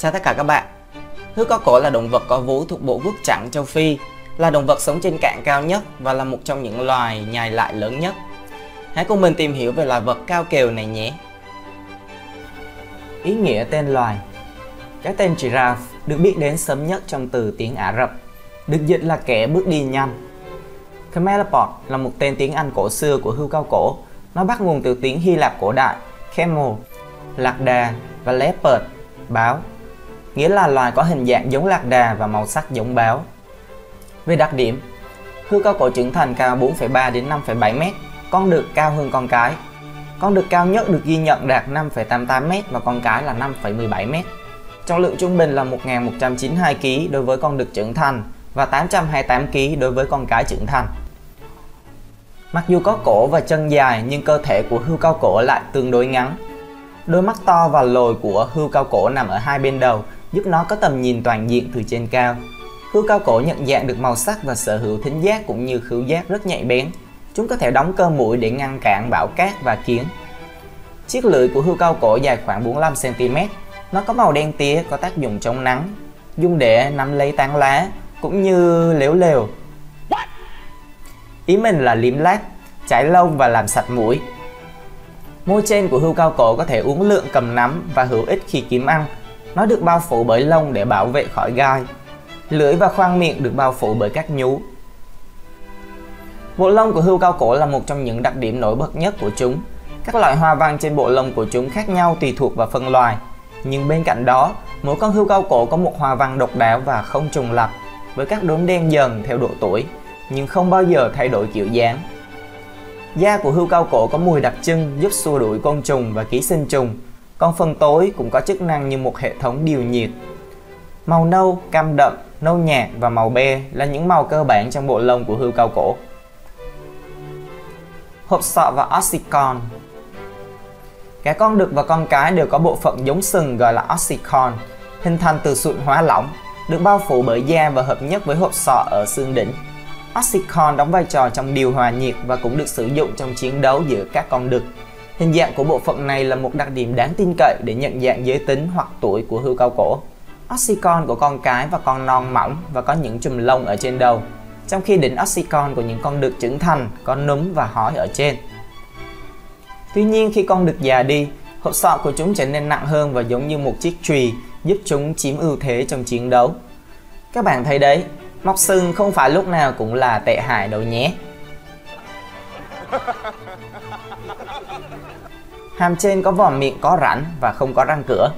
Chào tất cả các bạn. Hươu cao cổ là động vật có vú thuộc bộ quốc chẳng châu Phi, là động vật sống trên cạn cao nhất và là một trong những loài nhai lại lớn nhất. Hãy cùng mình tìm hiểu về loài vật cao kiều này nhé. Ý nghĩa tên loài. Cái tên giraffe được biết đến sớm nhất trong từ tiếng Ả Rập, được dịch là kẻ bước đi nhanh. Camelopard là một tên tiếng Anh cổ xưa của hươu cao cổ. Nó bắt nguồn từ tiếng Hy Lạp cổ đại camel, lạc đà và leopard, báo, nghĩa là loài có hình dạng giống lạc đà và màu sắc giống báo. Về đặc điểm, hươu cao cổ trưởng thành cao 4,3 đến 5,7 m, con đực cao hơn con cái. Con đực cao nhất được ghi nhận đạt 5,88 m và con cái là 5,17 m. Trọng lượng trung bình là 1.192 kg đối với con đực trưởng thành và 828 kg đối với con cái trưởng thành. Mặc dù có cổ và chân dài nhưng cơ thể của hươu cao cổ lại tương đối ngắn. Đôi mắt to và lồi của hươu cao cổ nằm ở hai bên đầu, giúp nó có tầm nhìn toàn diện từ trên cao. Hươu cao cổ nhận dạng được màu sắc và sở hữu thính giác cũng như khứu giác rất nhạy bén. Chúng có thể đóng cơ mũi để ngăn cản bão cát và kiến. Chiếc lưỡi của hươu cao cổ dài khoảng 45 cm. Nó có màu đen tía, có tác dụng chống nắng, dùng để nắm lấy tán lá cũng như léo lều. Ý mình là liếm láp, chải lông và làm sạch mũi. Môi trên của hươu cao cổ có thể uốn lượn cầm nắm và hữu ích khi kiếm ăn. Nó được bao phủ bởi lông để bảo vệ khỏi gai. Lưỡi và khoang miệng được bao phủ bởi các nhú. Bộ lông của hươu cao cổ là một trong những đặc điểm nổi bật nhất của chúng. Các loại hoa văn trên bộ lông của chúng khác nhau tùy thuộc vào phân loài. Nhưng bên cạnh đó, mỗi con hươu cao cổ có một hoa văn độc đáo và không trùng lặp, với các đốm đen dần theo độ tuổi, nhưng không bao giờ thay đổi kiểu dáng. Da của hươu cao cổ có mùi đặc trưng giúp xua đuổi côn trùng và ký sinh trùng, còn phần tối cũng có chức năng như một hệ thống điều nhiệt. Màu nâu, cam đậm, nâu nhạt và màu be là những màu cơ bản trong bộ lông của hươu cao cổ. Hộp sọ và ossicon. Cả con đực và con cái đều có bộ phận giống sừng gọi là ossicon, hình thành từ sụn hóa lỏng, được bao phủ bởi da và hợp nhất với hộp sọ ở xương đỉnh. Ossicon đóng vai trò trong điều hòa nhiệt và cũng được sử dụng trong chiến đấu giữa các con đực. Hình dạng của bộ phận này là một đặc điểm đáng tin cậy để nhận dạng giới tính hoặc tuổi của hươu cao cổ. Ossicon của con cái và con non mỏng và có những chùm lông ở trên đầu, trong khi đỉnh ossicon của những con đực trưởng thành có núm và hói ở trên. Tuy nhiên, khi con đực già đi, hộp sọ của chúng trở nên nặng hơn và giống như một chiếc chùy, giúp chúng chiếm ưu thế trong chiến đấu. Các bạn thấy đấy, mọc sừng không phải lúc nào cũng là tệ hại đâu nhé. Hàm trên có vòm miệng có rãnh và không có răng cửa.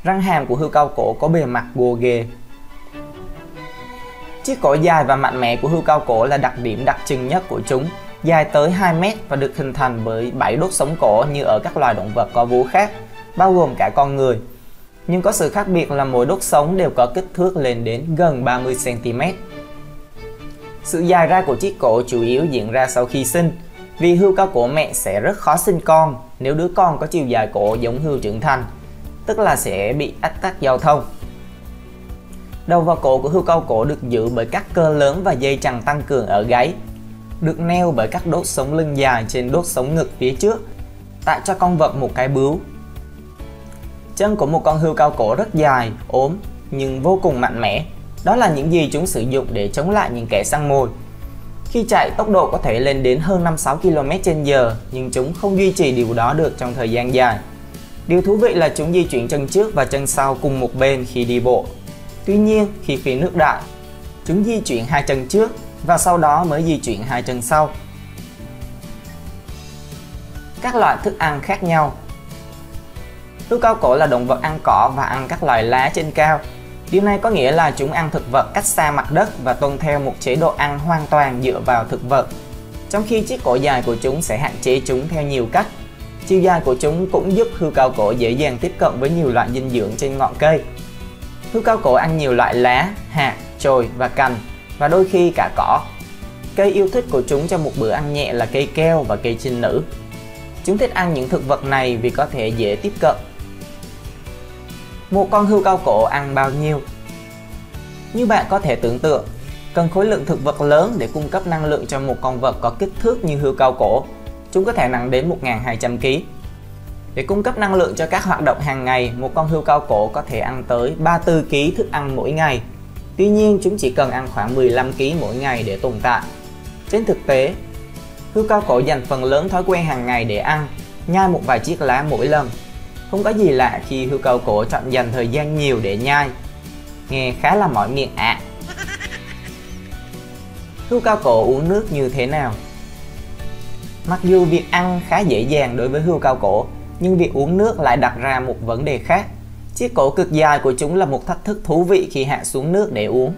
Răng hàm của hươu cao cổ có bề mặt gồ ghề. Chiếc cổ dài và mạnh mẽ của hươu cao cổ là đặc điểm đặc trưng nhất của chúng, dài tới 2 m và được hình thành bởi 7 đốt sống cổ như ở các loài động vật có vú khác, bao gồm cả con người. Nhưng có sự khác biệt là mỗi đốt sống đều có kích thước lên đến gần 30 cm. Sự dài ra của chiếc cổ chủ yếu diễn ra sau khi sinh, vì hươu cao cổ mẹ sẽ rất khó sinh con nếu đứa con có chiều dài cổ giống hươu trưởng thành, tức là sẽ bị ách tắc giao thông. Đầu và cổ của hươu cao cổ được giữ bởi các cơ lớn và dây chằng tăng cường ở gáy, được neo bởi các đốt sống lưng dài trên đốt sống ngực phía trước, tạo cho con vật một cái bướu. Chân của một con hươu cao cổ rất dài, ốm nhưng vô cùng mạnh mẽ. Đó là những gì chúng sử dụng để chống lại những kẻ săn mồi. Khi chạy, tốc độ có thể lên đến hơn 5-6 km/h, nhưng chúng không duy trì điều đó được trong thời gian dài. Điều thú vị là chúng di chuyển chân trước và chân sau cùng một bên khi đi bộ. Tuy nhiên, khi phi nước đại, chúng di chuyển hai chân trước và sau đó mới di chuyển hai chân sau. Các loại thức ăn khác nhau. Hươu cao cổ là động vật ăn cỏ và ăn các loài lá trên cao. Điều này có nghĩa là chúng ăn thực vật cách xa mặt đất và tuân theo một chế độ ăn hoàn toàn dựa vào thực vật. Trong khi chiếc cổ dài của chúng sẽ hạn chế chúng theo nhiều cách. Chiều dài của chúng cũng giúp hươu cao cổ dễ dàng tiếp cận với nhiều loại dinh dưỡng trên ngọn cây. Hươu cao cổ ăn nhiều loại lá, hạt, chồi và cành và đôi khi cả cỏ. Cây yêu thích của chúng trong một bữa ăn nhẹ là cây keo và cây trinh nữ. Chúng thích ăn những thực vật này vì có thể dễ tiếp cận. Một con hươu cao cổ ăn bao nhiêu? Như bạn có thể tưởng tượng, cần khối lượng thực vật lớn để cung cấp năng lượng cho một con vật có kích thước như hươu cao cổ. Chúng có thể nặng đến 1.200 kg. Để cung cấp năng lượng cho các hoạt động hàng ngày, một con hươu cao cổ có thể ăn tới 34 kg thức ăn mỗi ngày. Tuy nhiên, chúng chỉ cần ăn khoảng 15 kg mỗi ngày để tồn tại. Trên thực tế, hươu cao cổ dành phần lớn thói quen hàng ngày để ăn, nhai một vài chiếc lá mỗi lần. Không có gì lạ khi hươu cao cổ chọn dành thời gian nhiều để nhai. Nghe khá là mỏi miệng ạ. Hươu cao cổ uống nước như thế nào? Mặc dù việc ăn khá dễ dàng đối với hươu cao cổ, nhưng việc uống nước lại đặt ra một vấn đề khác. Chiếc cổ cực dài của chúng là một thách thức thú vị khi hạ xuống nước để uống.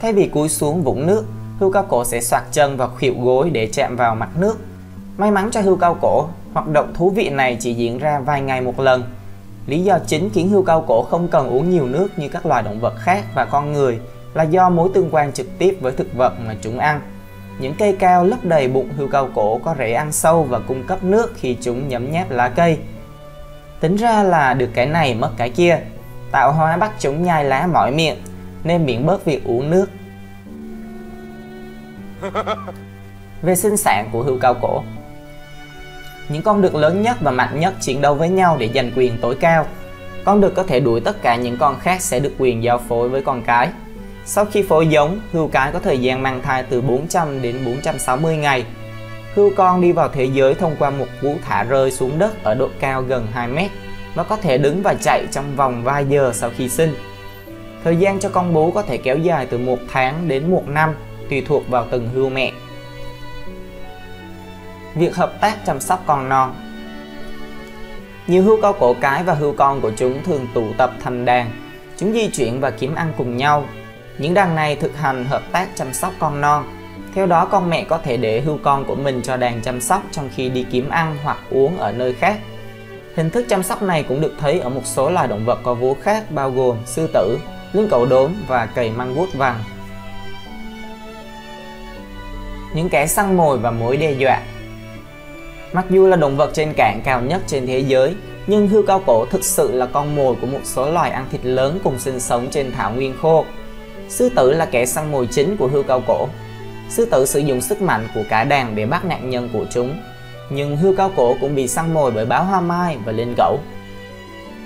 Thay vì cúi xuống vũng nước, hươu cao cổ sẽ xoạc chân và khuỵu gối để chạm vào mặt nước. May mắn cho hươu cao cổ, hoạt động thú vị này chỉ diễn ra vài ngày một lần. Lý do chính khiến hươu cao cổ không cần uống nhiều nước như các loài động vật khác và con người là do mối tương quan trực tiếp với thực vật mà chúng ăn. Những cây cao lấp đầy bụng hươu cao cổ có rễ ăn sâu và cung cấp nước khi chúng nhấm nháp lá cây. Tính ra là được cái này mất cái kia, tạo hóa bắt chúng nhai lá mỏi miệng, nên miễn bớt việc uống nước. Về sinh sản của hươu cao cổ, những con đực lớn nhất và mạnh nhất chiến đấu với nhau để giành quyền tối cao. Con đực có thể đuổi tất cả những con khác sẽ được quyền giao phối với con cái. Sau khi phối giống, hươu cái có thời gian mang thai từ 400 đến 460 ngày. Hươu con đi vào thế giới thông qua một cú thả rơi xuống đất ở độ cao gần 2 mét và có thể đứng và chạy trong vòng vài giờ sau khi sinh. Thời gian cho con bú có thể kéo dài từ 1 tháng đến 1 năm, tùy thuộc vào từng hươu mẹ. Việc hợp tác chăm sóc con non. Nhiều hươu cao cổ cái và hươu con của chúng thường tụ tập thành đàn. Chúng di chuyển và kiếm ăn cùng nhau. Những đàn này thực hành hợp tác chăm sóc con non. Theo đó, con mẹ có thể để hươu con của mình cho đàn chăm sóc trong khi đi kiếm ăn hoặc uống ở nơi khác. Hình thức chăm sóc này cũng được thấy ở một số loài động vật có vú khác bao gồm sư tử, lưng cẩu đốm và cầy măng vuốt vàng. Những kẻ săn mồi và mối đe dọa. Mặc dù là động vật trên cạn cao nhất trên thế giới, nhưng hươu cao cổ thực sự là con mồi của một số loài ăn thịt lớn cùng sinh sống trên thảo nguyên khô. Sư tử là kẻ săn mồi chính của hươu cao cổ. Sư tử sử dụng sức mạnh của cả đàn để bắt nạn nhân của chúng. Nhưng hươu cao cổ cũng bị săn mồi bởi báo hoa mai và linh cẩu.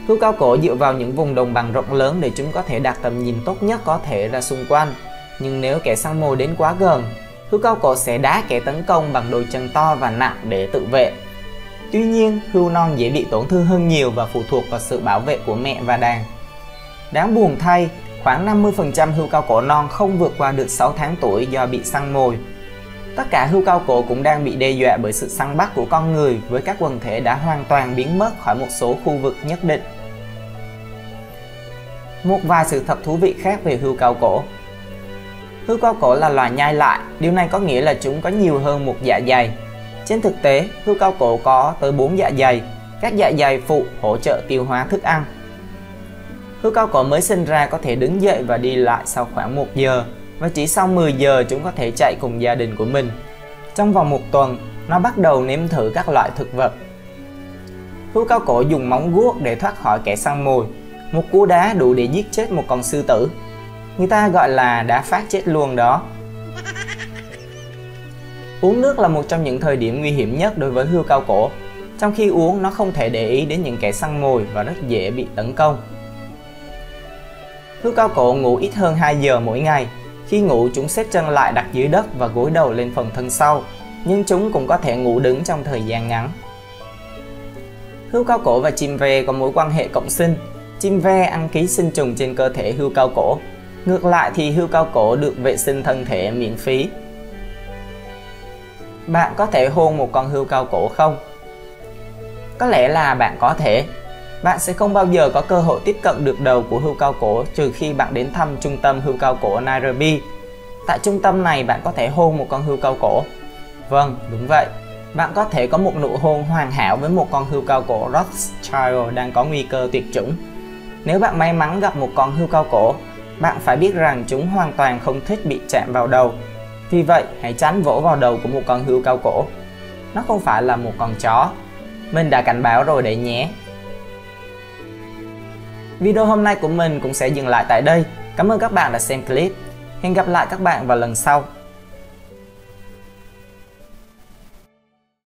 Hươu cao cổ dựa vào những vùng đồng bằng rộng lớn để chúng có thể đạt tầm nhìn tốt nhất có thể ra xung quanh. Nhưng nếu kẻ săn mồi đến quá gần, hươu cao cổ sẽ đá kẻ tấn công bằng đôi chân to và nặng để tự vệ. Tuy nhiên, hươu non dễ bị tổn thương hơn nhiều và phụ thuộc vào sự bảo vệ của mẹ và đàn. Đáng buồn thay, khoảng 50% hươu cao cổ non không vượt qua được 6 tháng tuổi do bị săn mồi. Tất cả hươu cao cổ cũng đang bị đe dọa bởi sự săn bắt của con người, với các quần thể đã hoàn toàn biến mất khỏi một số khu vực nhất định. Một vài sự thật thú vị khác về hươu cao cổ. Hươu cao cổ là loài nhai lại, điều này có nghĩa là chúng có nhiều hơn một dạ dày. Trên thực tế, hươu cao cổ có tới 4 dạ dày, các dạ dày phụ hỗ trợ tiêu hóa thức ăn. Hươu cao cổ mới sinh ra có thể đứng dậy và đi lại sau khoảng 1 giờ, và chỉ sau 10 giờ chúng có thể chạy cùng gia đình của mình. Trong vòng 1 tuần, nó bắt đầu nếm thử các loại thực vật. Hươu cao cổ dùng móng guốc để thoát khỏi kẻ săn mồi. Một cú đá đủ để giết chết một con sư tử. Người ta gọi là đá phát chết luôn đó. Uống nước là một trong những thời điểm nguy hiểm nhất đối với hươu cao cổ. Trong khi uống, nó không thể để ý đến những kẻ săn mồi và rất dễ bị tấn công. Hươu cao cổ ngủ ít hơn 2 giờ mỗi ngày. Khi ngủ, chúng xếp chân lại đặt dưới đất và gối đầu lên phần thân sau, nhưng chúng cũng có thể ngủ đứng trong thời gian ngắn. Hươu cao cổ và chim ve có mối quan hệ cộng sinh. Chim ve ăn ký sinh trùng trên cơ thể hươu cao cổ. Ngược lại thì hươu cao cổ được vệ sinh thân thể miễn phí. Bạn có thể hôn một con hươu cao cổ không? Có lẽ là bạn có thể. Bạn sẽ không bao giờ có cơ hội tiếp cận được đầu của hươu cao cổ trừ khi bạn đến thăm trung tâm hươu cao cổ Nairobi. Tại trung tâm này bạn có thể hôn một con hươu cao cổ. Vâng, đúng vậy. Bạn có thể có một nụ hôn hoàn hảo với một con hươu cao cổ Rothschild đang có nguy cơ tuyệt chủng. Nếu bạn may mắn gặp một con hươu cao cổ, bạn phải biết rằng chúng hoàn toàn không thích bị chạm vào đầu. Vì vậy, hãy tránh vỗ vào đầu của một con hươu cao cổ. Nó không phải là một con chó. Mình đã cảnh báo rồi đấy nhé. Video hôm nay của mình cũng sẽ dừng lại tại đây. Cảm ơn các bạn đã xem clip. Hẹn gặp lại các bạn vào lần sau.